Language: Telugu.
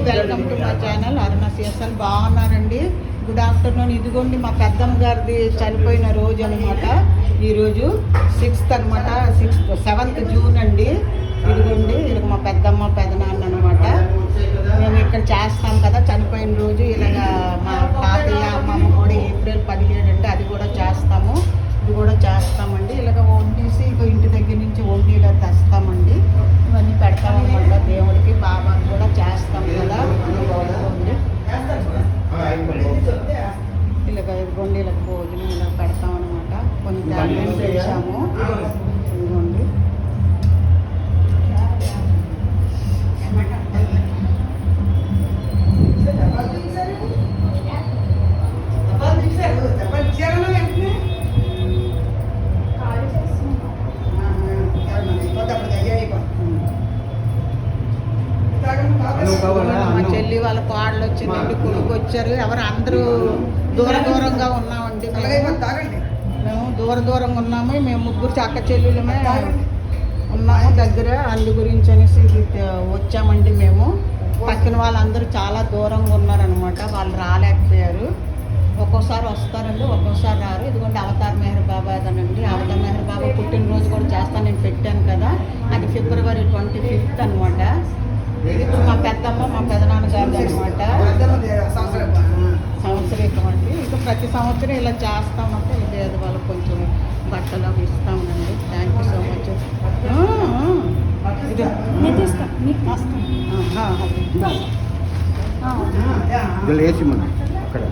Welcome to my channel Aruna CSL. బాగున్నారండి? Good afternoon. ఇదిగోండి మా పెద్దమ్మ గారిది చనిపోయిన రోజు అనమాట. ఈరోజు 6th అనమాట, 7th జూన్ అండి. ఇదిగోండి, ఇది మా పెద్దమ్మ పెదనాన్న అనమాట. మేము ఇక్కడ చేస్తాం కదా చనిపోయిన రోజు, ఇలాగ మా తాతయ్య అమ్మమ్మ కూడా ఏప్రిల్ 17 అంటే అది కూడా చేస్తాము. ఇది కూడా చేస్తామండి. ఇలాగ వండేసి ఇంటి దగ్గర నుంచి వండిలో తెస్తామండి. ఇవన్నీ పెడతామన్నమాట. దేవుడికి బాబాకి కూడా చేస్తాం కదా. ఇలాగ ఇదిగోండి, ఇలాగ భోజనం ఇలా పెడతాం అనమాట. కొన్ని ధాన్యం తెచ్చాము. ఇదిగోండి, మా చెల్లి వాళ్ళ కోడలు వచ్చిందండి, కొడుకు వచ్చారు. ఎవరు అందరూ దూరంగా ఉన్నామండి. మేము దూరంగా ఉన్నాము. మేము ముగ్గురు అక్క చెల్లెలమే ఉన్నాము దగ్గర. అందు గురించి అనేసి వచ్చామండి. మేము పక్కన వాళ్ళందరూ చాలా దూరంగా ఉన్నారనమాట. వాళ్ళు రాలేకపోయారు. ఒక్కోసారి వస్తారండి, ఒక్కోసారి రారు. ఇదిగోండి అవతార్ మెహర్ బాబా అదనండి. అవతార్ మెహర్ బాబా పుట్టినరోజు కూడా చేస్తాను, నేను పెట్టాను కదా. అది February 25th అనమాట. ఇప్పుడు మా పెద్దమ్మ మా పెదనాన్న గారు అనమాట. సంవత్సరం అండి. ఇంకా ప్రతి సంవత్సరం ఇలా చేస్తామంటే లేదు వాళ్ళకి కొంచెం బట్టలు ఇస్తామండి. Thank you so much. అక్కడ